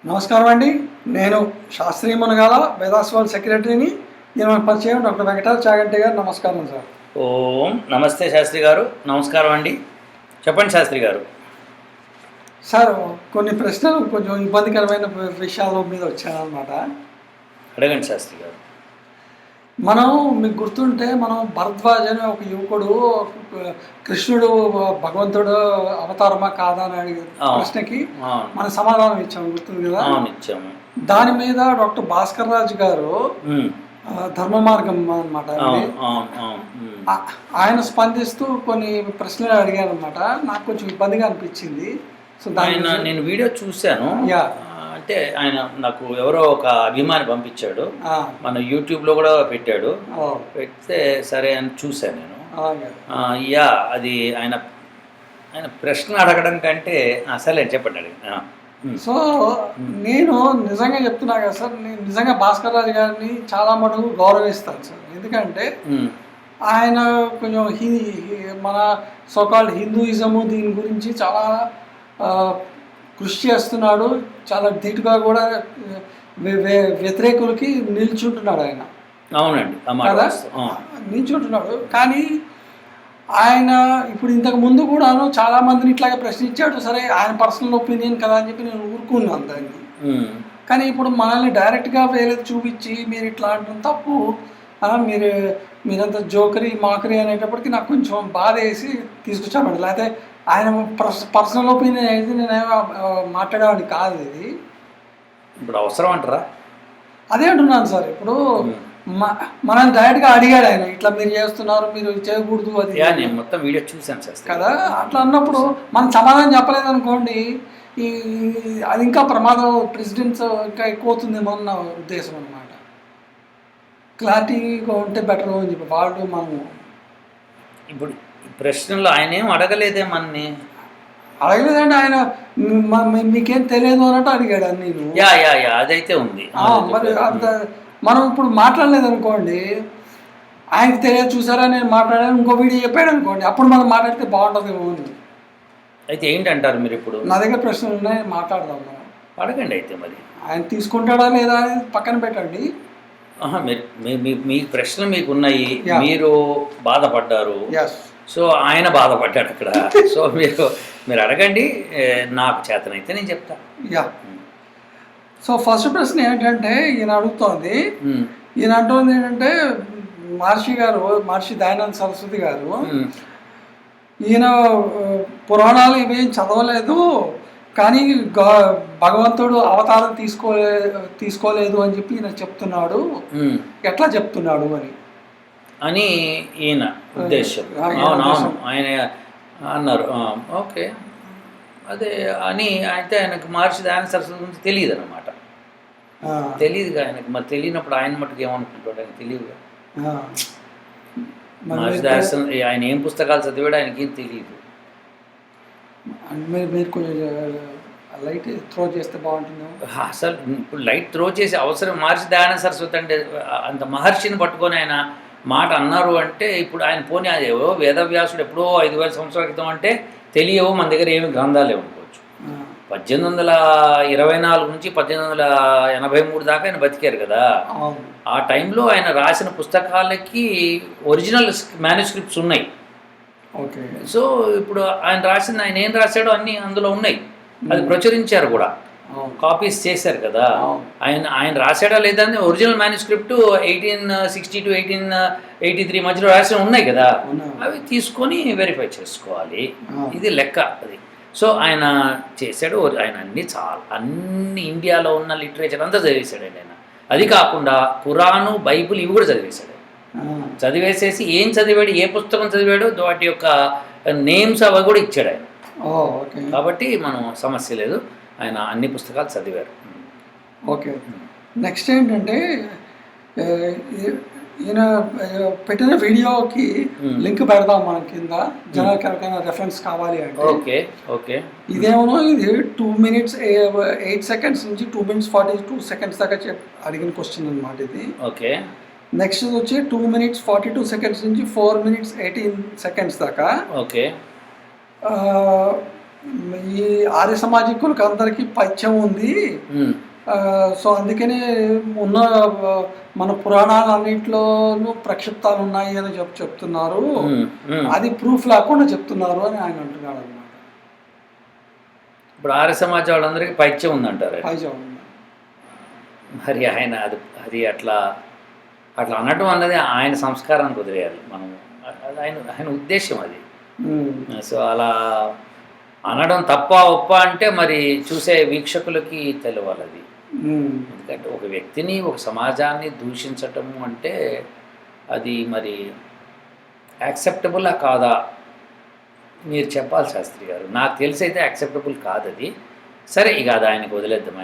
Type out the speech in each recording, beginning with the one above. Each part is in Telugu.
నమస్కారం అండి. నేను శాస్త్రీయ మునగాల వేదాస్వాల్ సెక్రటరీని. నేను మన పరిచయం డాక్టర్ వెంకటాచల చాగంటి గారు. నమస్కారం సార్. ఓం నమస్తే శాస్త్రి గారు. నమస్కారం అండి. చెప్పండి శాస్త్రి గారు. సార్, కొన్ని ప్రశ్నలు కొంచెం ఇబ్బందికరమైన విషయాల మీద వచ్చానమాట. అడగండి శాస్త్రి గారు. మీకు గుర్తుంటే భరద్వాజ్ అనే ఒక యువకుడు కృష్ణుడు భగవంతుడు అవతారమా కాదా అని అడిగిన ప్రశ్నకి మన సమాధానం ఇచ్చాము, గుర్తుంది కదా? ఇచ్చాము. దాని మీద డాక్టర్ భాస్కర్ రాజు గారు ధర్మ మార్గం అన్నమాట, ఆయన స్పందిస్తూ కొన్ని ప్రశ్నలు అడిగారు అనమాట. నాకు కొంచెం ఇబ్బందిగా అనిపించింది. సో ఆయన నేను వీడియో చూశాను. అంటే ఆయన నాకు ఎవరో ఒక అభిమాని పంపించాడు, మన యూట్యూబ్లో కూడా పెట్టాడు. పెడితే సరే అని చూశాను నేను. అది ఆయన ఆయన ప్రశ్న అడగడం కంటే సరే చెప్పండి అడిగి. సో నేను నిజంగా చెప్తున్నా కదా సార్, నేను నిజంగా భాస్కర్ రాజు గారిని చాలా మటుకు గౌరవిస్తాను సార్. ఎందుకంటే ఆయన కొంచెం మన సోకాల్డ్ హిందూయిజము దీని గురించి చాలా కృషి చేస్తున్నాడు. చాలా ధీటుగా కూడా వ్యతిరేకులకి నిల్చుంటున్నాడు ఆయన. అవునండి, కదా, నిల్చుంటున్నాడు. కానీ ఆయన ఇప్పుడు ఇంతకు ముందు కూడాను చాలా మందిని ఇట్లాగే ప్రశ్నించాడు. సరే, ఆయన పర్సనల్ ఒపీనియన్ కదా అని చెప్పి నేను ఊరుకున్నాను దాన్ని. కానీ ఇప్పుడు మనల్ని డైరెక్ట్గా వేరేది చూపించి మీరు ఇట్లా అంటాం తప్పు, మీరంతా జోకరీ మాకరీ అనేటప్పటికి నాకు కొంచెం బాధ వేసి తీసుకొచ్చామండి. లేకపోతే ఆయన పర్సనల్ ఒపీనియన్ అయితే నేనేమో మాట్లాడేవాడిని కాదు. ఇది ఇప్పుడు అవసరం అంటారా? అదే అంటున్నాను సార్. ఇప్పుడు మనం డైరెక్ట్గా అడిగాడు ఆయన, ఇట్లా మీరు చేస్తున్నారు, మీరు చేయకూడదు, అది నేను మొత్తం వీడియో చూసాను సార్ కదా. అట్లా అన్నప్పుడు మనం సమాధానం చెప్పలేదు అనుకోండి, అది ఇంకా ప్రమాదం, ప్రెసిడెంట్స్ ఇంకా ఎక్కువ అవుతుందేమో అన్న ఉద్దేశం అన్నమాట. క్లారిటీగా ఉంటే బెటర్ అని చెప్పి వాళ్ళు మనము ఇప్పుడు ప్రశ్నలు ఆయన ఏం అడగలేదే, మనని అడగలేదండి. ఆయన మీకేం తెలియదు అన్నట్టు అడిగాడు అని. నేను అదైతే ఉంది. మరి అంత మనం ఇప్పుడు మాట్లాడలేదు అనుకోండి, ఆయనకి తెలియదు చూసారా నేను మాట్లాడాను, ఇంకో వీడియో చెప్పాడు అనుకోండి, అప్పుడు మనం మాట్లాడితే బాగుంటుందేమో అని. అయితే ఏంటంటారు మీరు? ఇప్పుడు నా దగ్గర ప్రశ్నలు ఉన్నాయి, మాట్లాడదాం మనం. అడగండి. అయితే మరి ఆయన తీసుకుంటాడా లేదా అనేది పక్కన పెట్టండి. మీ ప్రశ్నలు మీకు ఉన్నాయి, మీరు బాధపడ్డారు. సో ఆయన బాధపడ్డాడు అక్కడ. సో మీరు అడగండి, నాకు చేతనైతే నేను చెప్తా. సో ఫస్ట్ ప్రశ్న ఏంటంటే, ఈయన అడుగుతోంది, ఈయన అంటుంది ఏంటంటే, మహర్షి దయానంద సరస్వతి గారు, ఈయన పురాణాలు ఇవేం చదవలేదు, కానీ భగవంతుడు అవతారం తీసుకోలేదు అని చెప్పి ఈయన చెప్తున్నాడు, ఎట్లా చెప్తున్నాడు అని ఈయన ఉద్దేశం. అవునవును, ఆయన అన్నారు. ఓకే, అదే అని. అయితే ఆయనకు మహర్షి దయానంద సరస్వతి గురించి తెలియదు అనమాట. తెలియదుగా ఆయనకు. మరి తెలియనప్పుడు ఆయన మటుకు ఏమనుకుంటాడు? ఆయన తెలియదుగా. మహర్షి దయానంద ఆయన ఏం పుస్తకాలు చదివాడు ఆయనకి ఏం తెలియదు. మీరు కొంచెం లైట్ త్రో చేస్తే బాగుంటుంది. అసలు ఇప్పుడు లైట్ త్రో చేసే అవసరం మహర్షి దయానంద సరస్వతి అంటే అంత మహర్షిని పట్టుకొని ఆయన మాట అన్నారు అంటే, ఇప్పుడు ఆయన పోనీ అదేవో వేదవ్యాసుడు ఎప్పుడో 5000 సంవత్సరాల క్రితం అంటే తెలియవో, మన దగ్గర ఏమి గ్రంథాలు అనుకోవచ్చు. 1824 నుంచి 1883 దాకా ఆయన బతికారు కదా. ఆ టైంలో ఆయన రాసిన పుస్తకాలకి ఒరిజినల్ మ్యానుస్క్రిప్ట్స్ ఉన్నాయి. ఓకే. సో ఇప్పుడు ఆయన ఏం రాశాడో అన్నీ అందులో ఉన్నాయి. అది ప్రచురించారు కూడా, కాపీస్ చేశారు కదా. ఆయన రాశాడా లేదా అని ఒరిజినల్ మ్యానుస్క్రిప్ట్ 1860 to 1883 మధ్యలో రాసిన ఉన్నాయి కదా, అవి తీసుకొని వెరిఫై చేసుకోవాలి. ఇది లెక్క అది. సో ఆయన చేశాడు. ఆయన అన్ని ఇండియాలో ఉన్న లిటరేచర్ అంతా చదివేశాడు ఆయన. అది కాకుండా ఖురాను, బైబిల్ ఇవి కూడా చదివేశాడు. చదివేసేసి ఏం చదివాడు, ఏ పుస్తకం చదివాడో వాటి యొక్క నేమ్స్ అవి కూడా ఇచ్చాడు ఆయన. కాబట్టి మనం సమస్య లేదు, ఆయన అన్ని పుస్తకాలు చదివారు. ఓకే. నెక్స్ట్ ఏంటంటే, ఈయన పెట్టిన వీడియోకి లింక్ పెడదాం మనం కింద, జనాలకి ఎవరికైనా రెఫరెన్స్ కావాలి అంటే. Okay okay. ఇదేమో ఇది 2 minutes 8 seconds నుంచి 2 minutes 42 seconds దాకా అడిగిన క్వశ్చన్ అనమాట ఇది. ఓకే. నెక్స్ట్ వచ్చి 2 minutes 42 seconds నుంచి 4 minutes 18 seconds దాకా. ఓకే. ఈ ఆర్య సమాజికులకు అందరికీ పైత్యం ఉంది. ఉమ్, సో అందుకనే ఉన్న మన పురాణాలన్నింటిలోనూ ప్రక్షిప్తాలు ఉన్నాయి అని చెప్తున్నారు. ఉమ్, ఉమ్. అది ప్రూఫ్ లేకుండా చెప్తున్నారు అని ఆయన అంటున్నాడు అనమాట. ఇప్పుడు ఆర్య సమాజం వాళ్ళందరికీ పైత్యం ఉందంటారు. పైత్యం ఉంది. మరి ఆయన అది అట్లా అట్లా అనడం అన్నది ఆయన సంస్కారానికి వదిలేయాలి మనం. అది ఆయన ఉద్దేశం అది. సో అలా అనడం తప్ప ఒప్ప అంటే మరి చూసే వీక్షకులకి తెలియాలి అది. ఎందుకంటే ఒక వ్యక్తిని ఒక సమాజాన్ని దూషించటము అంటే అది మరి యాక్సెప్టబులా కాదా మీరు చెప్పాలి శాస్త్రి గారు. నాకు తెలిసి అయితే యాక్సెప్టబుల్ కాదు అది. సరే ఇక అది ఆయనకు వదిలేద్దాం.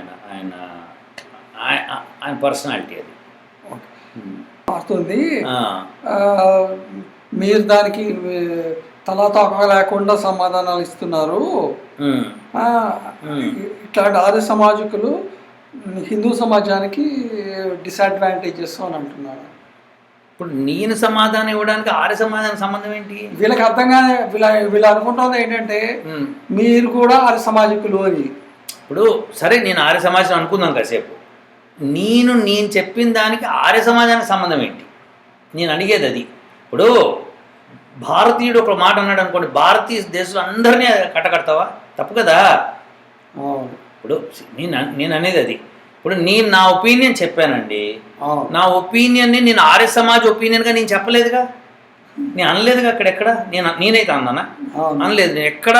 ఆయన పర్సనాలిటీ అది. మారుతుంది. మీరు దానికి తలాతోక లేకుండా సమాధానాలు ఇస్తున్నారు. ఇట్లాంటి ఆర్య సమాజకులు హిందూ సమాజానికి డిసడ్వాంటేజెస్ అని అంటున్నారు. ఇప్పుడు నేను సమాధానం ఇవ్వడానికి ఆర్య సమాజానికి సంబంధం ఏంటి? వీళ్ళకి అర్థంగానే వీళ్ళు అనుకుంటున్నది ఏంటంటే మీరు కూడా ఆర్య సమాజకులు అని. ఇప్పుడు సరే నేను ఆర్య సమాజం అనుకుందాం కాసేపు. నేను చెప్పిన దానికి ఆర్య సమాజానికి సంబంధం ఏంటి? నేను అడిగేది అది. ఇప్పుడు భారతీయుడు ఒక మాట అన్నాడు అనుకోండి, భారతీయ దేశంలో అందరినీ కట్టకడతావా? తప్పు కదా. ఇప్పుడు నేను అనేది అది. ఇప్పుడు నేను నా ఒపీనియన్ చెప్పానండి. నా ఒపీనియన్ని నేను ఆర్య సమాజ్ ఒపీనియన్గా నేను చెప్పలేదుగా, నేను అనలేదుగా. అక్కడెక్కడ నేనైతే అన్నానా? అనలేదు. నేను ఎక్కడ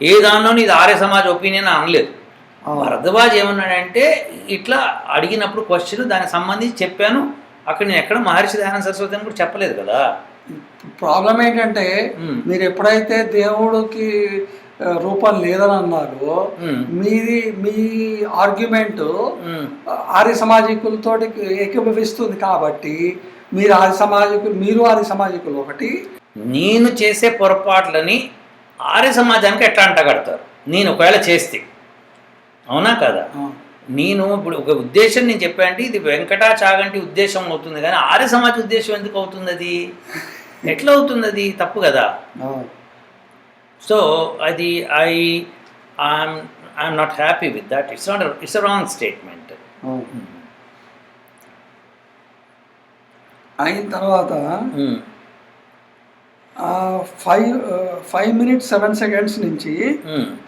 ఏ దానిలోనూ ఇది ఆర్య సమాజ్ ఒపీనియన్ అనలేదు. భరద్వాజ్ ఏమన్నాడంటే ఇట్లా అడిగినప్పుడు క్వశ్చన్ దానికి సంబంధించి చెప్పాను. అక్కడ నేను ఎక్కడ మహర్షి దయానంద సరస్వతి అని కూడా చెప్పలేదు కదా. ప్రాబ్లం ఏంటంటే మీరు ఎప్పుడైతే దేవుడికి రూపం లేదని అన్నారు, మీ ఆర్గ్యుమెంట్ ఆర్య సమాజికులతో ఏకీభవిస్తుంది. కాబట్టి మీరు ఆర్య సమాజికులు ఒకటి. నేను చేసే పొరపాట్లని ఆర్య సమాజానికి ఎట్లా అంటగడతారు? నేను ఒకవేళ చేస్తే అవునా కదా? నేను ఇప్పుడు ఒక ఉద్దేశం నేను చెప్పానంటే ఇది వెంకటా చాగంటి ఉద్దేశం అవుతుంది, కానీ ఆర్య సమాజ ఉద్దేశం ఎందుకు అవుతుంది? అది ఎట్లా అవుతుంది? అది తప్పు కదా. సో అది I'm not happy with that. It's a wrong statement. అయిన తర్వాత 5 minutes 7 seconds నుంచి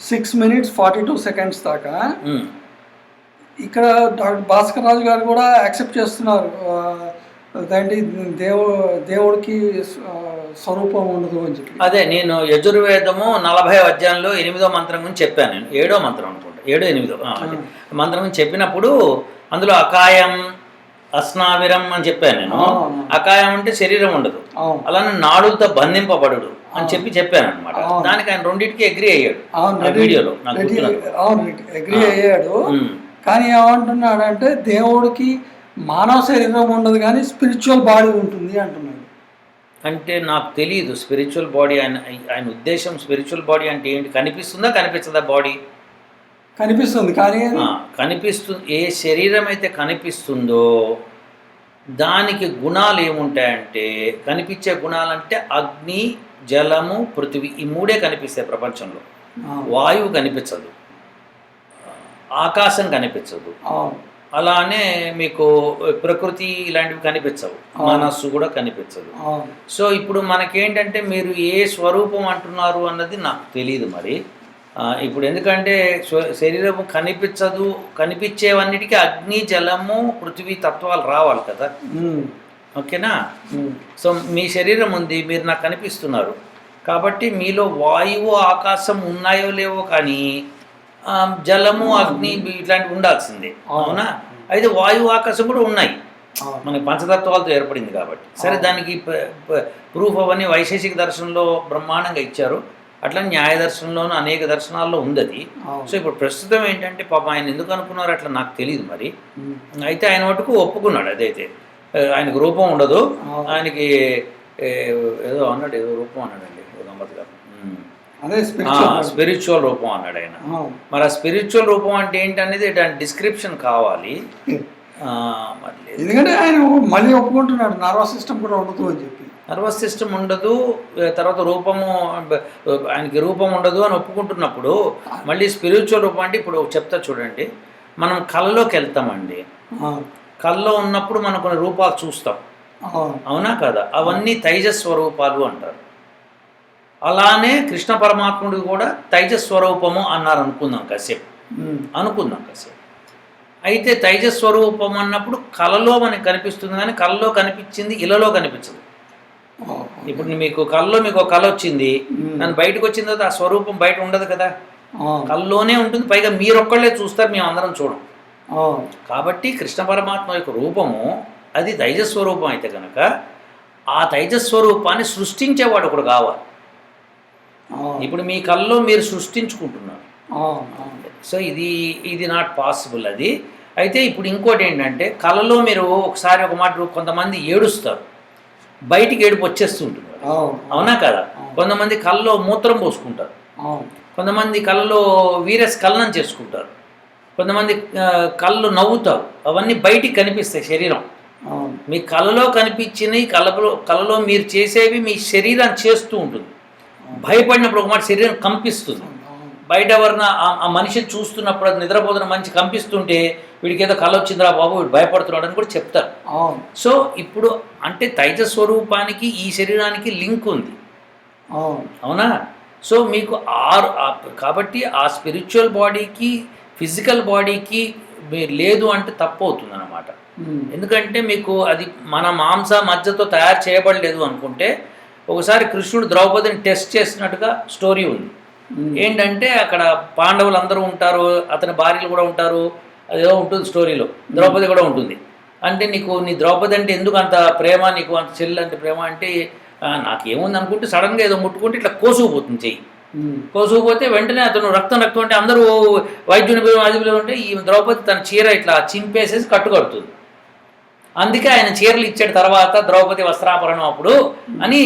6 minutes 42 seconds దాకా ఇక్కడ డాక్టర్ భాస్కర్ రాజు గారు కూడా యాక్సెప్ట్ చేస్తున్నారు. అదేంటి దేవుడికి స్వరూపం ఉండదు అని చెప్పి. అదే నేను యజుర్వేదము 40వ అధ్యాయంలో 8వ మంత్రం గురించి చెప్పాను. నేను 7వ మంత్రం అనుకుంటా, 7, 8 మంత్రం గురించి చెప్పినప్పుడు అందులో అకాయం అస్నావిరం అని చెప్పాను నేను. అకాయం అంటే శరీరం ఉండదు, అలానే నాడులతో బంధింపబడు అని చెప్పాను అనమాట. దానికి ఆయన రెండింటికి అగ్రి అయ్యాడు వీడియోలో. అగ్రి అయ్యాడు. కానీ ఏమంటున్నాడు అంటే దేవుడికి మానవ శరీరం ఉండదు కానీ స్పిరిచువల్ బాడీ ఉంటుంది అంటున్నాడు. అంటే నాకు తెలియదు స్పిరిచువల్ బాడీ ఆయన ఉద్దేశం. స్పిరిచువల్ బాడీ అంటే ఏంటి? కనిపిస్తుందా కనిపించదా? బాడీ కనిపిస్తుంది, కానీ కనిపిస్తుంది. ఏ శరీరం అయితే కనిపిస్తుందో దానికి గుణాలు ఏముంటాయంటే, కనిపించే గుణాలంటే అగ్ని, జలము, పృథివీ, ఈ 3 కనిపిస్తాయి ప్రపంచంలో. వాయువు కనిపించదు, ఆకాశం కనిపించదు, అలానే మీకు ప్రకృతి ఇలాంటివి కనిపించవు, మనస్సు కూడా కనిపించదు. సో ఇప్పుడు మనకేంటంటే మీరు ఏ స్వరూపం అంటున్నారు అన్నది నాకు తెలియదు మరి. ఇప్పుడు ఎందుకంటే శరీరము కనిపించదు, కనిపించేవన్నిటికీ అగ్ని, జలము, పృథివీ తత్వాలు రావాలి కదా. ఓకేనా? సో మీ శరీరం ఉంది, మీరు నాకు కనిపిస్తున్నారు కాబట్టి మీలో వాయువు, ఆకాశం ఉన్నాయో లేవో కానీ జలము, అగ్ని ఇట్లాంటివి ఉండాల్సిందే. అవునా? అయితే వాయువు, ఆకాశం కూడా ఉన్నాయి, మనకి పంచతత్వాలతో ఏర్పడింది కాబట్టి. సరే, దానికి ప్రూఫ్ అవన్నీ వైశేషిక దర్శనంలో బ్రహ్మాండంగా ఇచ్చారు. అట్లా న్యాయ దర్శనంలోనూ అనేక దర్శనాల్లో ఉంది అది. సో ఇప్పుడు ప్రస్తుతం ఏంటంటే పాపం ఆయన ఎందుకు అనుకున్నారు అట్లా నాకు తెలియదు మరి. అయితే ఆయన మటుకు ఒప్పుకున్నాడు. అదైతే ఆయనకు రూపం ఉండదు, ఆయనకి ఏదో అన్నాడు, ఏదో రూపం అన్నాడండి గంపత్ స్పిరిచువల్ రూపం అన్నాడు ఆయన. మరి ఆ స్పిరిచువల్ రూపం అంటే ఏంటనేది దాని డిస్క్రిప్షన్ కావాలి. ఎందుకంటే ఆయన మళ్ళీ ఒప్పుకుంటున్నాడు నర్వస్ సిస్టమ్ కూడా ఉండదు అని చెప్పి. నర్వస్ సిస్టమ్ ఉండదు, తర్వాత రూపము ఆయనకి రూపం ఉండదు అని ఒప్పుకుంటున్నప్పుడు మళ్ళీ స్పిరిచువల్ రూపం అంటే ఇప్పుడు చెప్తా చూడండి, మనం కళలోకి వెళ్తామండి. కళ్ళలో ఉన్నప్పుడు మనం కొన్ని రూపాలు చూస్తాం, అవునా కదా? అవన్నీ తైజస్వరూపాలు అంటారు. అలానే కృష్ణ పరమాత్ముడు కూడా తైజస్వరూపము అన్నారు అనుకుందాం కాసేపు, అయితే తైజస్వరూపం అన్నప్పుడు కళలో మనకి కనిపిస్తుంది, కానీ కళలో కనిపించింది ఇలలో కనిపించదు. ఇప్పుడు మీకు కళ్ళలో మీకు ఒక కళ వచ్చింది, నన్ను బయటకు వచ్చిన తర్వాత ఆ స్వరూపం బయట ఉండదు కదా, కళ్ళలోనే ఉంటుంది. పైగా మీరొక్కళ్ళే చూస్తారు, మేము అందరం చూడం. కాబట్టి కృష్ణ పరమాత్మ యొక్క రూపము అది తైజస్వరూపం అయితే కనుక ఆ తైజస్వరూపాన్ని సృష్టించేవాడు ఒకడు కావాలి. ఇప్పుడు మీ కళ్ళలో మీరు సృష్టించుకుంటున్నారు, సో ఇది నాట్ పాసిబుల్ అది. అయితే ఇప్పుడు ఇంకోటి ఏంటంటే, కళలో మీరు ఒకసారి ఒక మాట, కొంతమంది ఏడుస్తారు, బయటికి ఏడుపు వచ్చేస్తుంటుంది, అవునా కదా? కొంతమంది కళ్ళలో మూత్రం పోసుకుంటారు, కొంతమంది కళ్ళలో వీరస్ఖలనం చేసుకుంటారు, కొంతమంది కళ్ళు నవ్వుతారు. అవన్నీ బయటికి కనిపిస్తాయి శరీరం. మీ కళలో కనిపించినవి కళలో మీరు చేసేవి మీ శరీరాన్ని చేస్తూ ఉంటుంది. భయపడినప్పుడు ఒక మాట శరీరం కంపిస్తుంది. బయట ఎవరన్నా ఆ మనిషిని చూస్తున్నప్పుడు, అది నిద్రపోతున్న మనిషి కంపిస్తుంటే వీడికి ఏదో కళ వచ్చిందిరా బాబు, వీడు భయపడుతున్నాడు అని కూడా చెప్తారు. సో ఇప్పుడు అంటే తైజస్వరూపానికి ఈ శరీరానికి లింక్ ఉంది, అవునా? సో మీకు కాబట్టి ఆ స్పిరిచువల్ బాడీకి ఫిజికల్ బాడీకి లేదు అంటే తప్పు అవుతుంది అన్నమాట. ఎందుకంటే మీకు అది మన మాంస మజ్జతో తయారు చేయబడలేదు అనుకుంటే, ఒకసారి కృష్ణుడు ద్రౌపదిని టెస్ట్ చేసినట్టుగా స్టోరీ ఉంది. ఏంటంటే అక్కడ పాండవులు అందరూ ఉంటారు, అతని భార్యలు కూడా ఉంటారు, అదేదో ఉంటుంది స్టోరీలో, ద్రౌపది కూడా ఉంటుంది. అంటే నీ ద్రౌపది అంటే ఎందుకు అంత ప్రేమ, నీకు అంత చెల్లి అంటే ప్రేమ అంటే, నాకేముంది అనుకుంటే సడన్గా ఏదో ముట్టుకుంటే ఇట్లా కోసుకుపోతుంది చెయ్యి. కోసుకుపోతే వెంటనే అతను రక్తం అంటే అందరూ వైద్యుని అదిలో ఉంటే ఈ ద్రౌపది తన చీర ఇట్లా చింపేసేసి కట్టుకడుతుంది. అందుకే ఆయన చీరలు ఇచ్చాడు తర్వాత ద్రౌపది వస్త్రాపరణం అప్పుడు అని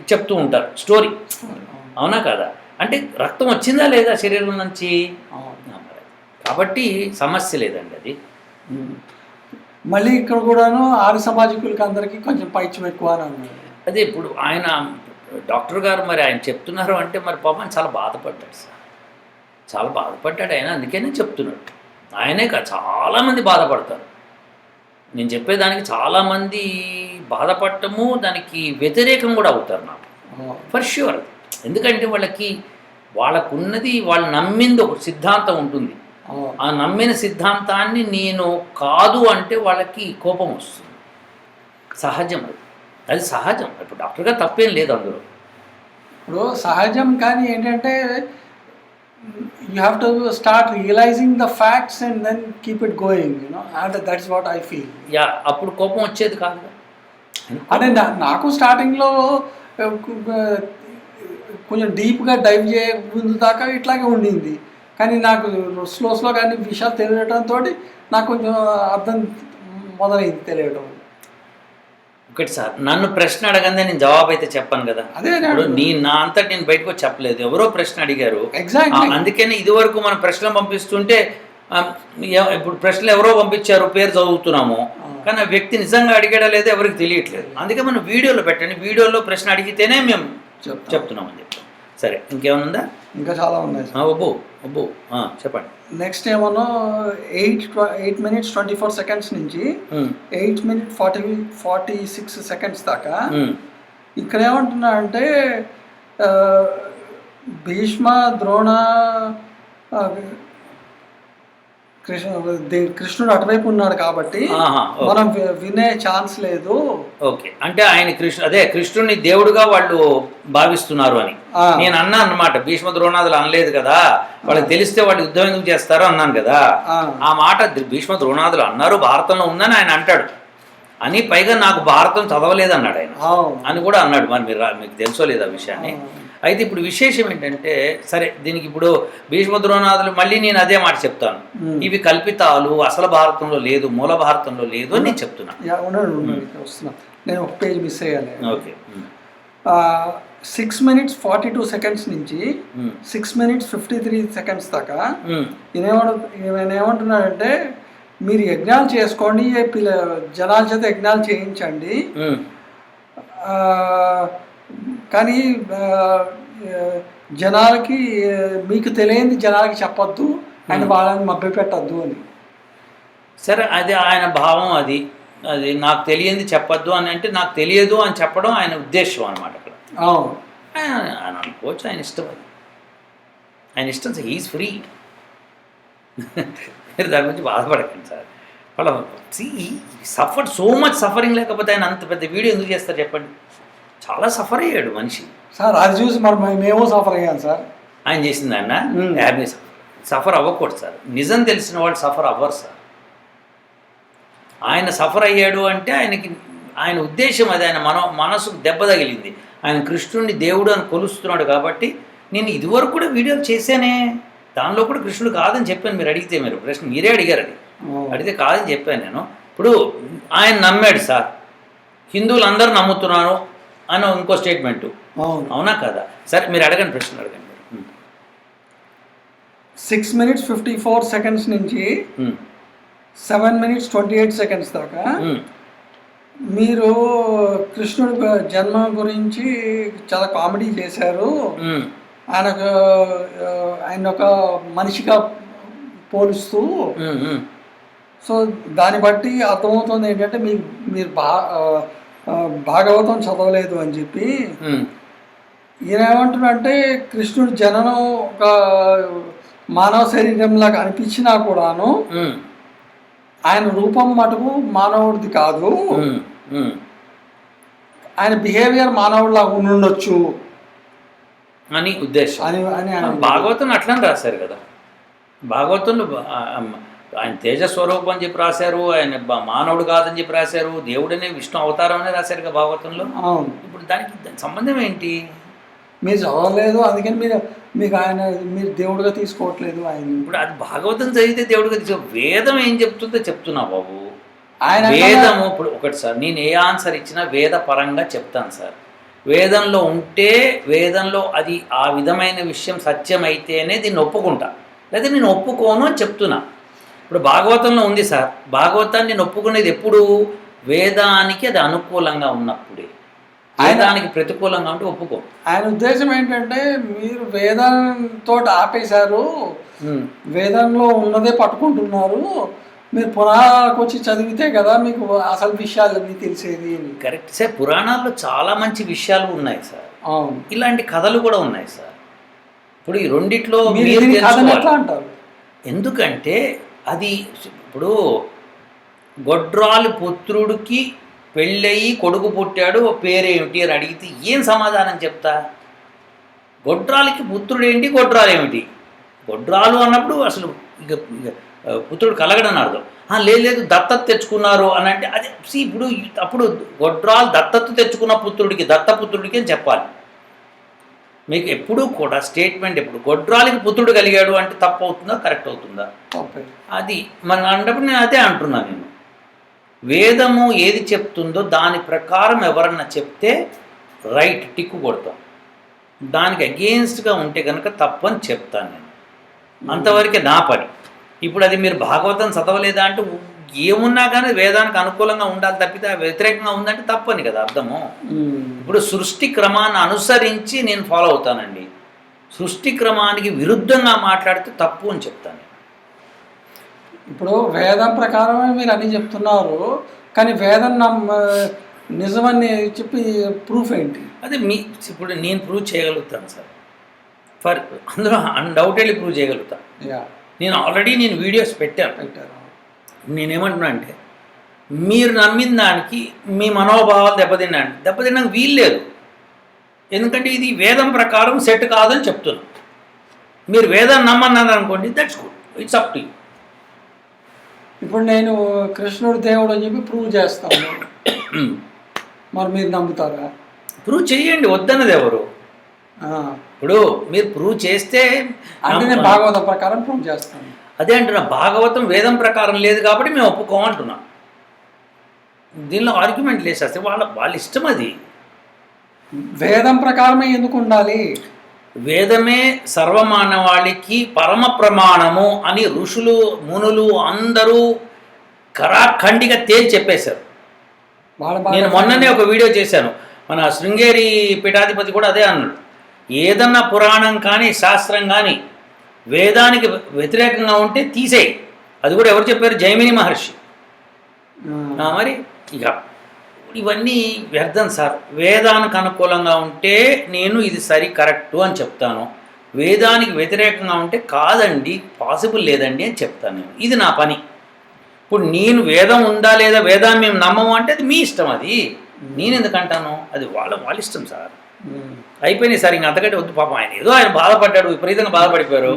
చెప్తూ ఉంటారు స్టోరీ, అవునా కదా? అంటే రక్తం వచ్చిందా లేదా శరీరం నుంచి, కాబట్టి సమస్య లేదండి అది. మళ్ళీ ఇక్కడ కూడాను ఆర్య సమాజికులకి అందరికీ కొంచెం పైచ్యం ఎక్కువ అని అన్నారు. అదే ఇప్పుడు ఆయన డాక్టర్ గారు మరి ఆయన చెప్తున్నారు అంటే మరి పాపం చాలా బాధపడ్డాడు సార్, చాలా బాధపడ్డాడు ఆయన, అందుకనే చెప్తున్నాడు. ఆయనే కాదు చాలామంది బాధపడతారు. నేను చెప్పేదానికి చాలామంది బాధపడటము, దానికి వ్యతిరేకం కూడా అవుతారు నాకు ఫర్ ష్యూర్. ఎందుకంటే వాళ్ళకున్నది, వాళ్ళు నమ్మింది ఒక సిద్ధాంతం ఉంటుంది. ఆ నమ్మిన సిద్ధాంతాన్ని నేను కాదు అంటే వాళ్ళకి కోపం వస్తుంది. సహజం అది సహజం. ఇప్పుడు డాక్టర్ గారు తప్పేం లేదు అందులో. ఇప్పుడు సహజం, కానీ ఏంటంటే you have to start realising the facts and then keep it going, and that's what I feel. అప్పుడు కోపం వచ్చేది కాదు. అంటే నాకు స్టార్టింగ్లో కొంచెం డీప్గా డైవ్ చేయ ముందు దాకా ఇట్లాగే ఉండింది, కానీ నాకు స్లో కానీ విషయాలు తెలియటంతో నాకు కొంచెం అర్థం మొదలైంది తెలియటం. ఒకటి సార్, నన్ను ప్రశ్న అడగందే నేను జవాబు అయితే చెప్పాను కదా. అదే నా అంతా నేను బయటకు చెప్పలేదు, ఎవరో ప్రశ్న అడిగారు. ఎగ్జాక్ట్లీ. అందుకని ఇదివరకు మనం ప్రశ్నలు పంపిస్తుంటే ఇప్పుడు ప్రశ్నలు ఎవరో పంపించారు, పేరు చదువుతున్నాము, కానీ ఆ వ్యక్తి నిజంగా అడిగాడా లేదా ఎవరికి తెలియట్లేదు. అందుకే మనం వీడియోలో పెట్టండి, వీడియోలో ప్రశ్న అడిగితేనే మేము చెప్తున్నామని చెప్తాం. సరే, ఇంకేమైనా ఉందా? ఇంకా చాలా ఉన్నాయి. అబ్బో చెప్పండి. నెక్స్ట్ ఏమన్నా 8 minutes 24 seconds నుంచి 8 minutes 46 seconds దాకా ఇక్కడ ఏమంటున్నా అంటే భీష్మ, ద్రోణ, కృష్ణుడు అటువైపు ఉన్నాడు కాబట్టి మనం వినే ఛాన్స్ లేదు. ఓకే, అంటే ఆయన కృష్ణుడిని దేవుడుగా వాళ్ళు భావిస్తున్నారు అని నేను అన్నా అన్నమాట. భీష్మ ద్రోణాదులు అనలేదు కదా, వాళ్ళకి తెలిస్తే వాళ్ళు యుద్ధం ఎందుకు చేస్తారో అన్నాను కదా. ఆ మాట భీష్మ ద్రోణాదులు అన్నారు, భారతంలో ఉందని ఆయన అంటాడు అని, పైగా నాకు భారతం చదవలేదు అన్నాడు ఆయన అని కూడా అన్నాడు. మరి మీకు తెలుసో లేదు ఆ విషయాన్ని. అయితే ఇప్పుడు విశేషం ఏంటంటే, సరే దీనికి ఇప్పుడు భీష్మ ద్రోణాదులు మళ్ళీ నేను అదే మాట చెప్తాను, ఇవి కల్పితాలు, అసలు భారతంలో లేదు, మూల భారతంలో లేదు అని నేను చెప్తున్నాను. నేను ఒక పేజ్ మిస్ అయ్యాను. ఓకే, 6 minutes 42 seconds నుంచి 6 minutes 53 seconds దాకా ఈయన ఏమంటున్నాడంటే, మీరు యజ్ఞాలు చేసుకోండి, జనాల చేత యజ్ఞాలు చేయించండి, ఆ, కానీ ఆ, జనాలకి మీకు తెలియంది జనాలకి చెప్పొద్దు అండ్ వాళ్ళని మభ్యపెట్టద్దు అని. సరే, అది ఆయన భావం. అది అది నాకు తెలియంది చెప్పొద్దు అని అంటే నాకు తెలియదు అని చెప్పడం ఆయన ఉద్దేశం అనమాట అక్కడ. అవును. ఆయన అనుకోవచ్చు, ఆయన ఇష్టం. అది ఆయన ఇష్టం సార్, హీఈస్ ఫ్రీ. మీరు దాని గురించి బాధపడకండి సార్. వాళ్ళ సఫర్ సో మచ్ సఫరింగ్, లేకపోతే ఆయన అంత పెద్ద వీడియో ఎందుకు చేస్తారు చెప్పండి? చాలా సఫర్ అయ్యాడు మనిషి సార్. అది చూసి మరి మేము సఫర్ అయ్యాం సార్. ఆయన చేసింది ఆయన హ్యాపీ సఫర్ అవ్వకూడదు సార్. నిజం తెలిసిన వాళ్ళు సఫర్ అవ్వరు సార్. ఆయన సఫర్ అయ్యాడు అంటే ఆయన ఉద్దేశం అది. ఆయన మనసుకు దెబ్బ తగిలింది. ఆయన కృష్ణుడిని దేవుడు అని కొలుస్తున్నాడు కాబట్టి. నేను ఇదివరకు కూడా వీడియోలు చేశానే, దానిలో కూడా కృష్ణుడు కాదని చెప్పాను. మీరు అడిగితే, మీరు ప్రశ్న మీరే అడిగారు, అది అడిగితే కాదని చెప్పాను నేను. ఇప్పుడు ఆయన నమ్మాడు సార్, హిందువులు అందరూ నమ్ముతున్నారు అని ఇంకో స్టేట్మెంటు, అవునా కదా? సరే, మీరు అడగండి, ప్రశ్న అడగండి. 6 minutes 54 seconds నుంచి 7 minutes 28 seconds దాకా మీరు కృష్ణుడి జన్మ గురించి చాలా కామెడీ చేశారు. ఆయన ఒక మనిషిగా పోలుస్తూ. సో దాన్ని బట్టి అర్థమవుతుంది ఏంటంటే మీరు భాగవతం చదవలేదు అని చెప్పి. ఈయన ఏమంటున్నాడంటే కృష్ణుడి జననం ఒక మానవ శరీరంలాగా అనిపించినా కూడాను ఆయన రూపం మటుకు మానవుడిది కాదు, ఆయన బిహేవియర్ మానవుడిలాగా ఉండొచ్చు అని ఉద్దేశం. అని భాగవతం అట్లని రాశారు కదా. భాగవతంలో ఆయన తేజస్వరూపం అని చెప్పి రాశారు, ఆయన మానవుడు కాదని చెప్పి రాశారు, దేవుడనే విష్ణు అవతారం అనే రాశారు కదా భాగవతంలో. ఇప్పుడు దానికి సంబంధం ఏంటి? మీరు చదవలేదు, అందుకని మీకు మీరు దేవుడిగా తీసుకోవట్లేదు ఆయన. ఇప్పుడు అది భాగవతం చదివితే దేవుడిగా వేదం ఏం చెప్తుందో చెప్తున్నా బాబు. ఆయన వేదము ఇప్పుడు ఒకటి సార్, నేను ఏ ఆన్సర్ ఇచ్చినా వేద పరంగా చెప్తాను సార్. వేదంలో ఉంటే, వేదంలో అది ఆ విధమైన విషయం సత్యమైతేనే దీన్ని ఒప్పుకుంటా, లేదా నేను ఒప్పుకోను అని చెప్తున్నా. ఇప్పుడు భాగవతంలో ఉంది సార్, భాగవతాన్ని నేను ఒప్పుకునేది ఎప్పుడు? వేదానికి అది అనుకూలంగా ఉన్నప్పుడే. వేదానికి ప్రతికూలంగా ఉంటే ఒప్పుకో. ఆయన ఉద్దేశం ఏంటంటే మీరు వేదంతో ఆపేశారు, వేదంలో ఉన్నదే పట్టుకుంటున్నారు, మీరు పురాణాలకు వచ్చి చదివితే కదా మీకు అసలు విషయాలన్నీ తెలిసేది. కరెక్ట్ సార్, పురాణాల్లో చాలా మంచి విషయాలు ఉన్నాయి సార్. ఇలాంటి కథలు కూడా ఉన్నాయి సార్. ఇప్పుడు ఈ రెండిట్లో ఎట్లా అంటారు? ఎందుకంటే అది ఇప్పుడు గొడ్రాలి పుత్రుడికి పెళ్ళయి కొడుకు పుట్టాడు, పేరేమిటి అని అడిగితే ఏం సమాధానం చెప్తా? గొడ్రాలికి పుత్రుడేంటి, గొడ్రాలు ఏమిటి? గొడ్రాలు అన్నప్పుడు అసలు ఇక పుత్రుడు కలగడని అర్థం. లేదు దత్తత తెచ్చుకున్నారు అని అంటే అది ఇప్పుడు అప్పుడు గొడ్రాలు దత్తత తెచ్చుకున్న పుత్రుడికి దత్తపుత్రుడికి అని చెప్పాలి. మీకు ఎప్పుడూ కూడా స్టేట్మెంట్ ఎప్పుడు గొడ్రాలికి పుత్రుడు కలిగాడు అంటే తప్పు అవుతుందా, కరెక్ట్ అవుతుందా? అది మన అన్నప్పుడు నేను అదే అంటున్నా. నేను వేదము ఏది చెప్తుందో దాని ప్రకారం ఎవరన్నా చెప్తే రైట్ టిక్కు కొడతాం, దానికి అగెయిన్స్ట్గా ఉంటే కనుక తప్పని చెప్తాను నేను. అంతవరకే నా పని. ఇప్పుడు అది మీరు భాగవతం చదవలేదా అంటే ఏమున్నా కానీ వేదానికి అనుకూలంగా ఉండాలి తప్పితే వ్యతిరేకంగా ఉందంటే తప్పని కదా అర్థము. ఇప్పుడు సృష్టి క్రమాన్ని అనుసరించి నేను ఫాలో అవుతానండి, సృష్టి క్రమానికి విరుద్ధంగా మాట్లాడితే తప్పు అని చెప్తాను. ఇప్పుడు వేదం ప్రకారమే మీరు అన్నీ చెప్తున్నారు, కానీ వేదం నిజమని చెప్పి ప్రూఫ్ ఏంటి? అదే ఇప్పుడు నేను ప్రూవ్ చేయగలుగుతాను సార్, అందులో అన్డౌటెడ్లీ ప్రూవ్ చేయగలుగుతాను. నేను ఆల్రెడీ వీడియోస్ పెట్టాను. నేనేమంటున్నా అంటే మీరు నమ్మిన దానికి మీ మనోభావాలు దెబ్బతినడానికి వీల్లేదు. ఎందుకంటే ఇది వేదం ప్రకారం సెట్ కాదని చెప్తున్నాను. మీరు వేదాన్ని నమ్మన్నారు అనుకోండి, that's good, it's up to you. ఇప్పుడు నేను కృష్ణుడు దేవుడు అని చెప్పి ప్రూవ్ చేస్తాను, మరి మీరు నమ్ముతారా? ప్రూవ్ చేయండి, వద్దన్నది ఎవరు? ఇప్పుడు మీరు ప్రూవ్ చేస్తే అంటే నేను భాగవతం ప్రకారం ప్రూవ్ చేస్తాను. అదే అంటున్నా, భాగవతం వేదం ప్రకారం లేదు కాబట్టి మేము ఒప్పుకోమంటున్నాం. దీనిలో ఆర్గ్యుమెంట్ లేదు సార్, వాళ్ళ ఇష్టం. అది వేదం ప్రకారమే ఎందుకు ఉండాలి? వేదమే సర్వమానవాళికి పరమ ప్రమాణము అని ఋషులు మునులు అందరూ కరాఖండిగా తేల్చి చెప్పేశారు. నేను మొన్ననే ఒక వీడియో చేశాను, మన శృంగేరి పీఠాధిపతి కూడా అదే అన్నాడు, ఏదన్నా పురాణం కానీ శాస్త్రం కానీ వేదానికి వ్యతిరేకంగా ఉంటే తీసేయి. అది కూడా ఎవరు చెప్పారు? జైమిని మహర్షి. మరి ఇక ఇవన్నీ వ్యర్థం సార్. వేదానికి అనుకూలంగా ఉంటే నేను ఇది సరి కరెక్టు అని చెప్తాను, వేదానికి వ్యతిరేకంగా ఉంటే కాదండి పాసిబుల్ లేదండి అని చెప్తాను నేను. ఇది నా పని. ఇప్పుడు నేను వేదం ఉందా లేదా, వేదాన్ని మేము నమ్మము అంటే అది మీ ఇష్టం, అది నేను ఎందుకంటాను, అది వాళ్ళ ఇష్టం సార్. అయిపోయినాయి సార్, ఇంక అంతకంటే వద్దు. పాపం ఆయన ఏదో ఆయన బాధపడ్డాడు, విపరీతంగా బాధపడిపోయారు.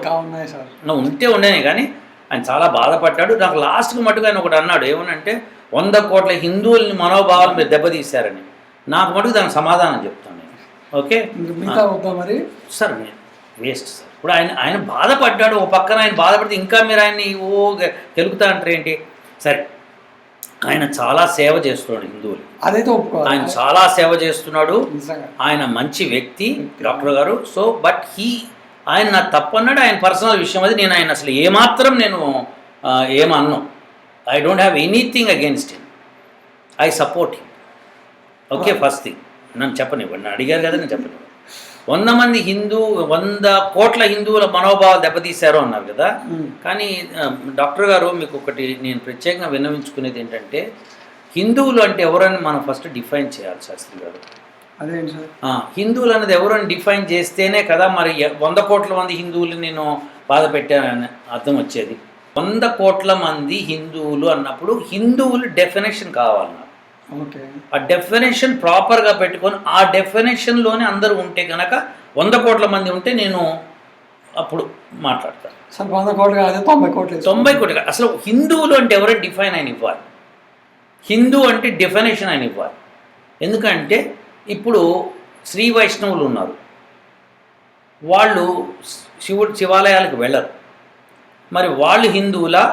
నువ్వు ఉంటే ఉండేనే కానీ ఆయన చాలా బాధపడ్డాడు. నాకు లాస్ట్కి మటుకు ఆయన ఒకటి అన్నాడు, ఏమనంటే 100 కోట్ల హిందువుల్ని మనోభావాలు మీరు దెబ్బతీశారని. నాకు మటుకు దానికి సమాధానం చెప్తాను నేను. ఓకే మరి సార్, నేను వేస్ట్ సార్. ఇప్పుడు ఆయన బాధపడ్డాడు, ఒక పక్కన ఆయన బాధపడితే ఇంకా మీరు ఆయన్ని గెలుపుతా అంటారు ఏంటి? సరే, ఆయన చాలా సేవ చేస్తున్నాడు హిందువులు, అదైతే ఆయన చాలా సేవ చేస్తున్నాడు, ఆయన మంచి వ్యక్తి డాక్టర్ గారు. సో బట్ ఆయన నా తప్పన్నాడు, ఆయన పర్సనల్ విషయం అది. నేను ఆయన అసలు ఏమాత్రం నేను ఏమన్ను. I don't have anything against him, I support him. Okay, first thing నన్ను చెప్పనివ్వండి, నన్ను అడిగారు కదా, నేను చెప్పనివ్వండి. 100 కోట్ల హిందువుల మనోభావాలు దెబ్బతీశారు అన్నారు కదా. కానీ డాక్టర్ గారు మీకు ఒకటి నేను ప్రత్యేకంగా విన్నవించుకునేది ఏంటంటే, హిందువులు అంటే ఎవరని మనం ఫస్ట్ డిఫైన్ చేయాలి శాస్త్రి గారు. అదేంటి సార్? హిందువులు అనేది ఎవరని డిఫైన్ చేస్తేనే కదా మరి 100 కోట్ల మంది హిందువులు నేను బాధ పెట్టానని అర్థం వచ్చేది. 100 కోట్ల మంది హిందువులు అన్నప్పుడు హిందువులు డెఫినేషన్ కావాలి నాకు. ఆ డెఫినేషన్ ప్రాపర్గా పెట్టుకొని ఆ డెఫినేషన్లోనే అందరూ ఉంటే కనుక 100 కోట్ల మంది ఉంటే నేను అప్పుడు మాట్లాడతాను. 100 కోట్లు కాదు, 90 కోట్లు. 90 కోట్లు కాదు. అసలు హిందువులు అంటే ఎవరో డిఫైన్ అయిన ఇవ్వాలి. హిందూ అంటే డెఫినేషన్ అయిన ఇవ్వాలి. ఎందుకంటే ఇప్పుడు శ్రీ వైష్ణవులు ఉన్నారు, వాళ్ళు శివాలయాలకు వెళ్ళరు. మరి వాళ్ళు హిందువులా,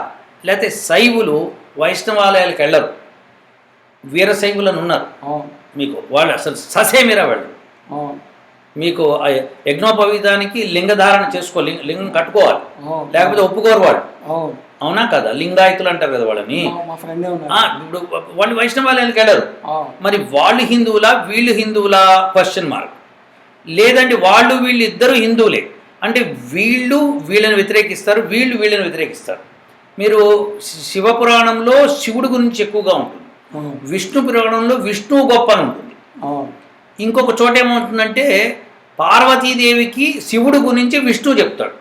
లేకపోతే శైవులు వైష్ణవాలయాలకు వెళ్ళరు, వీరశైవులను ఉన్నారు మీకు, వాళ్ళు అసలు ససేమిరా వెళ్ళరు. మీకు యజ్ఞోపవీతానికి లింగధారణ చేసుకో, లింగం కట్టుకోవాలి, లేకపోతే ఒప్పుకోరు వాళ్ళు. అవునా కదా? లింగాయతులు అంటారు కదా వాళ్ళని. ఇప్పుడు వాళ్ళు వైష్ణవాలయానికి వెళ్ళరు. మరి వాళ్ళు హిందువులా వీళ్ళు హిందువులా? Question mark. లేదండి వీళ్ళు ఇద్దరు హిందువులే అంటే వీళ్ళు వీళ్ళని వ్యతిరేకిస్తారు, వీళ్ళు వీళ్ళని వ్యతిరేకిస్తారు. మీరు శివపురాణంలో శివుడు గురించి ఎక్కువగా ఉంటుంది, విష్ణు పురాణంలో విష్ణువు గొప్ప అని ఉంటుంది. ఇంకొక చోట ఏమవుతుందంటే పార్వతీదేవికి శివుడు గురించి విష్ణువు చెప్తాడు.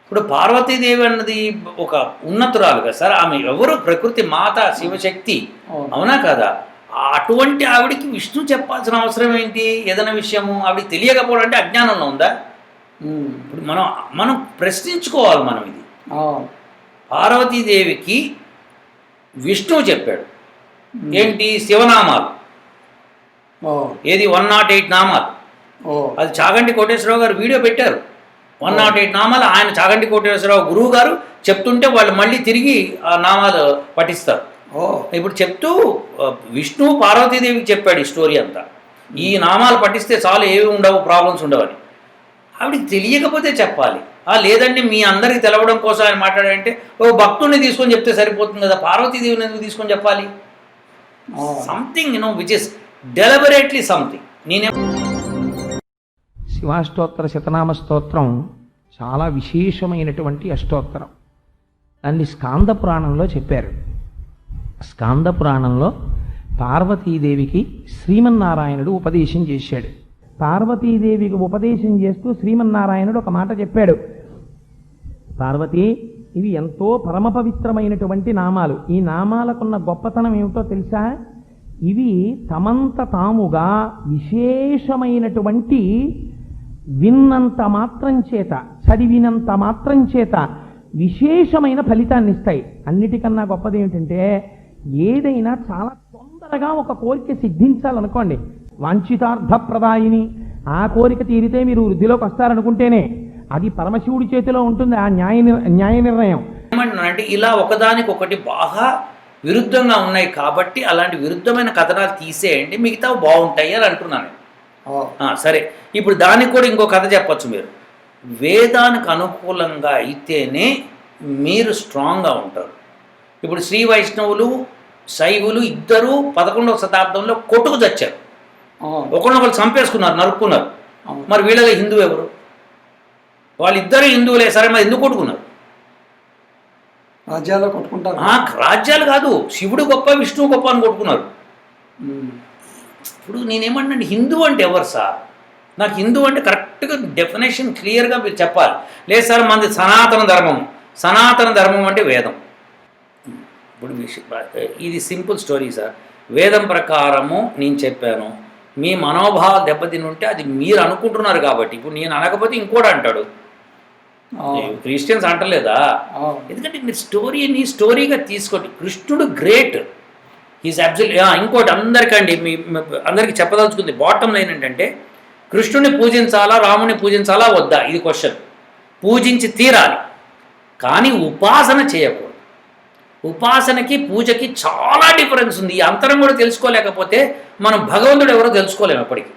ఇప్పుడు పార్వతీదేవి అన్నది ఒక ఉన్నతురాలు కదా సార్, ఆమె ఎవరు? ప్రకృతి మాత, శివశక్తి, అవునా కదా? అటువంటి ఆవిడికి విష్ణు చెప్పాల్సిన అవసరం ఏంటి? ఏదైనా విషయము ఆవిడికి తెలియకపోవడం అంటే అజ్ఞానంలో ఉందా? ఇప్పుడు మనం ప్రశ్నించుకోవాలి. మనం ఇది పార్వతీదేవికి విష్ణువు చెప్పాడు ఏంటి? శివనామాలు. ఏది? 108 నామాలు. అది చాగంటి కోటేశ్వరరావు గారు వీడియో పెట్టారు. 108 నామాలు ఆయన చాగంటి కోటేశ్వరరావు గురువు గారు చెప్తుంటే వాళ్ళు మళ్ళీ తిరిగి ఆ నామాలు పఠిస్తారు. ఇప్పుడు చెప్తూ విష్ణువు పార్వతీదేవికి చెప్పాడు ఈ స్టోరీ అంతా. ఈ నామాలు పఠిస్తే చాలు, ఏవి ఉండవు, ప్రాబ్లమ్స్ ఉండవని. ఆవిడికి తెలియకపోతే చెప్పాలి. లేదండి మీ అందరికి తెలవడం కోసం ఆయన మాట్లాడాడంటే భక్తుడిని తీసుకొని చెప్తే సరిపోతుంది కదా, పార్వతీదేవిని ఎందుకు తీసుకొని చెప్పాలి? Something which is deliberately something. శివాష్టోత్తర శతనామ స్తోత్రం చాలా విశేషమైనటువంటి అష్టోత్తరం. దాన్ని స్కాంద పురాణంలో చెప్పారు. స్కాంద పురాణంలో పార్వతీదేవికి శ్రీమన్నారాయణుడు ఉపదేశం చేశాడు. పార్వతీదేవికి ఉపదేశం చేస్తూ శ్రీమన్నారాయణుడు ఒక మాట చెప్పాడు. పార్వతి, ఇవి ఎంతో పరమ పవిత్రమైనటువంటి నామాలు. ఈ నామాలకున్న గొప్పతనం ఏమిటో తెలుసా? ఇవి తమంత తాముగా విశేషమైనటువంటి విన్నంత మాత్రం చేత, చదివినంత మాత్రం చేత విశేషమైన ఫలితాన్ని ఇస్తాయి. అన్నిటికన్నా గొప్పది ఏమిటంటే, ఏదైనా చాలా తొందరగా ఒక కోరిక సిద్ధించాలనుకోండి, వాంఛితార్థప్రదాయిని, ఆ కోరిక తీరితే మీరు వృద్ధిలోకి వస్తారనుకుంటేనే అది పరమశివుడి చేతిలో ఉంటుంది ఆ న్యాయ నిర్ణయం. ఏమంటున్నానంటే ఇలా ఒకదానికి ఒకటి బాగా విరుద్ధంగా ఉన్నాయి కాబట్టి అలాంటి విరుద్ధమైన కథనాలు తీసేయండి, మిగతా బాగుంటాయి అని అంటున్నాను. సరే, ఇప్పుడు దానికి కూడా ఇంకో కథ చెప్పచ్చు. మీరు వేదానికి అనుకూలంగా అయితేనే మీరు స్ట్రాంగ్గా ఉంటారు. ఇప్పుడు శ్రీ వైష్ణవులు శైవులు ఇద్దరూ 11వ శతాబ్దంలో కొట్టుకు చచ్చారు. ఒకరినొకరు చంపేసుకున్నారు, నరుక్కున్నారు. అవును. మరి వీళ్ళలో హిందూ ఎవరు? వాళ్ళిద్దరు హిందువులే, సరే మరి ఎందుకు కొట్టుకున్నారు? రాజ్యాల్లో కొట్టుకుంటారు. రాజ్యాలు కాదు, శివుడు గొప్ప విష్ణువు గొప్ప అని కొట్టుకున్నారు. ఉమ్. ఇప్పుడు నేనేమంటే హిందూ అంటే ఎవరు సార్? నాకు హిందూ అంటే కరెక్ట్గా డెఫినేషన్ క్లియర్గా మీరు చెప్పాలి. లేదు సార్ మనది సనాతన ధర్మం. సనాతన ధర్మం అంటే వేదం. ఇప్పుడు ఇది సింపుల్ స్టోరీ సార్. వేదం ప్రకారము నేను చెప్పాను, మీ మనోభావాలు దెబ్బతిని ఉంటే అది మీరు అనుకుంటున్నారు కాబట్టి. ఇప్పుడు నేను అనకపోతే ఇంకోటి అంటాడు. క్రిస్టియన్స్ అంటలేదా? ఎందుకంటే మీరు స్టోరీని స్టోరీగా తీసుకోండి. కృష్ణుడు గ్రేట్, ఈజ్ అబ్సల్యూట్. ఇంకోటి అందరికండి అందరికీ చెప్పదలుచుకుంది బాటమ్ లైన్ ఏంటంటే, కృష్ణుని పూజించాలా రాముని పూజించాలా వద్దా, ఇది క్వశ్చన్. పూజించి తీరాలి, కానీ ఉపాసన చేయకూడదు. ఉపాసనకి పూజకి చాలా డిఫరెన్స్ ఉంది. ఈ అంతరం కూడా తెలుసుకోలేకపోతే మనం భగవంతుడు ఎవరో తెలుసుకోలేము ఎప్పటికీ.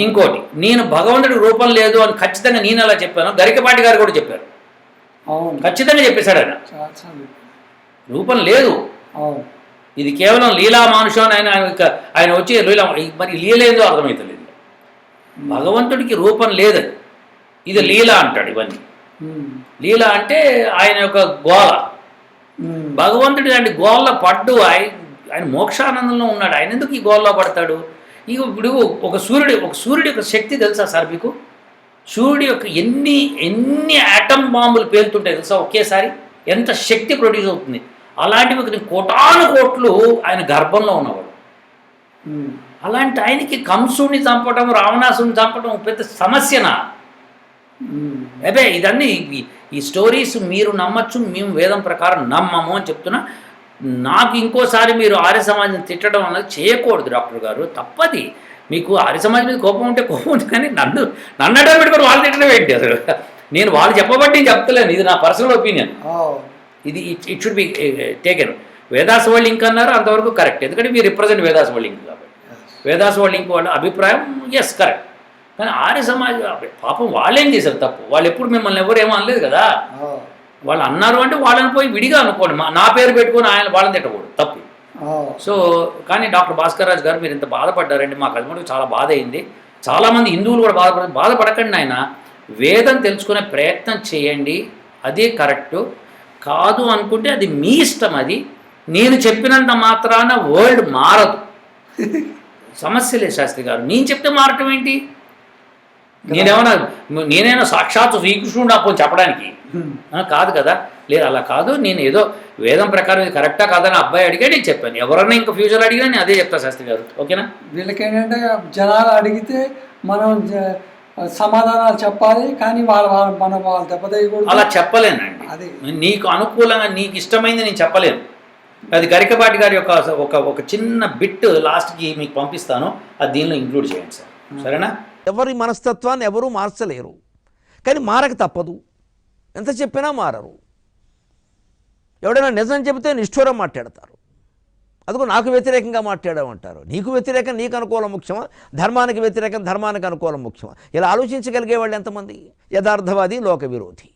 ఇంకోటి, నేను భగవంతుడి రూపం లేదు అని ఖచ్చితంగా నేను అలా చెప్పాను, గరికపాటి గారు కూడా చెప్పారు. ఖచ్చితంగా చెప్పేశాడు ఆయన, రూపం లేదు, ఇది కేవలం లీలా మానుషం అని ఆయన వచ్చి లీలా, మరి లీలేదో అర్థమవుతలేదు. భగవంతుడికి రూపం లేదని, ఇది లీల అంటాడు. ఇవన్నీ లీల అంటే ఆయన యొక్క గోల. భగవంతుడి లాంటి గోళ్ళ పడ్డు ఆయన మోక్షానందంలో ఉన్నాడు, ఆయన ఎందుకు ఈ గోల్లో పడతాడు? ఇక ఇప్పుడు ఒక సూర్యుడి యొక్క శక్తి తెలుసా సార్ మీకు? సూర్యుడి యొక్క ఎన్ని ఆటమ్ బాంబులు పేలుతుంటాయి తెలుసా ఒకేసారి? ఎంత శక్తి ప్రొడ్యూస్ అవుతుంది. అలాంటివి కోటాను కోట్లు ఆయన గర్భంలో ఉన్నవాడు. అలాంటి ఆయనకి కంసుడిని చంపడం, రావణాసుని చంపడం పెద్ద సమస్యనా? అదే ఇదన్నీ ఈ స్టోరీస్ మీరు నమ్మచ్చు, మేము వేదం ప్రకారం నమ్మము అని చెప్తున్నా. నాకు ఇంకోసారి మీరు ఆర్య సమాజం తిట్టడం అన్నది చేయకూడదు డాక్టర్ గారు, తప్పది. మీకు ఆర్య సమాజం మీద కోపం ఉంటే కోపం ఉంది, కానీ నన్ను అడ్డం పెట్టుకొని వాళ్ళు తిట్టడం ఏంటి అసలు? నేను వాళ్ళు చెప్పబట్టి నేను చెప్తలేను, ఇది నా పర్సనల్ ఒపీనియన్. ఇది it should be taken. Vedas world link అన్నారు, అంతవరకు కరెక్ట్, ఎందుకంటే మీరు రిప్రజెంట్ వేదాస్ వరల్డ్ లింక్ కాబట్టి. వేదాస్ వరల్డ్ లింక్ వాళ్ళ అభిప్రాయం ఎస్ కరెక్ట్, కానీ ఆర్య సమాజం పాపం వాళ్ళేం చేశారు తప్పు? వాళ్ళు ఎప్పుడు మిమ్మల్ని ఎవరు ఏమో అనలేదు కదా. వాళ్ళు అన్నారు అంటే వాళ్ళని పోయి విడిగా అనుకోండి, నా పేరు పెట్టుకొని ఆయన వాళ్ళని తిట్టకూడదు, తప్పు. సో కానీ డాక్టర్ భాస్కర్ రాజు గారు మీరు ఇంత బాధపడ్డారండి, మాకు అది కూడా చాలా బాధ అయింది. చాలామంది హిందువులు కూడా బాధపడకండి. ఆయన వేదం తెలుసుకునే ప్రయత్నం చేయండి, అదే కరెక్టు. కాదు అనుకుంటే అది మీ ఇష్టం. అది నేను చెప్పినంత మాత్రాన వరల్డ్ మారదు, సమస్య లేదు శాస్త్రి గారు. నేను చెప్తే మారటం ఏంటి? నేనైనా సాక్షాత్ శ్రీకృష్ణుడు అప్పుడు చెప్పడానికి కాదు కదా. లేదు అలా కాదు, నేను ఏదో వేదం ప్రకారం ఇది కరెక్టా కాదని అబ్బాయి అడిగా నేను చెప్పాను. ఎవరన్నా ఇంకా ఫ్యూచర్ అడిగినా నేను అదే చెప్తాను శాస్త్రి గారు, ఓకేనా? వీళ్ళకి ఏంటంటే జనాలు అడిగితే మనం సమాధానాలు చెప్పాలి, కానీ వాళ్ళు దెబ్బతీయకూడదు. అలా చెప్పలేనండి, అది నీకు అనుకూలంగా నీకు ఇష్టమైంది నేను చెప్పలేను. అది గరికపాటి గారి యొక్క ఒక చిన్న బిట్ లాస్ట్కి మీకు పంపిస్తాను, అది దీనిలో ఇంక్లూడ్ చేయండి సార్, సరేనా? ఎవరి మనస్తత్వాన్ని ఎవరూ మార్చలేరు, కానీ మారక తప్పదు. ఎంత చెప్పినా మారరు. ఎవడైనా నిజం చెబితే నిష్ఠూరం మాట్లాడతారు, అదిగో నాకు వ్యతిరేకంగా మాట్లాడామంటారు. నీకు వ్యతిరేకం నీకు అనుకూలం ముఖ్యమా, ధర్మానికి వ్యతిరేకం ధర్మానికి అనుకూలం ముఖ్యమా? ఇలా ఆలోచించగలిగే వాళ్ళు ఎంతమంది? యథార్థవాది లోక విరోధి.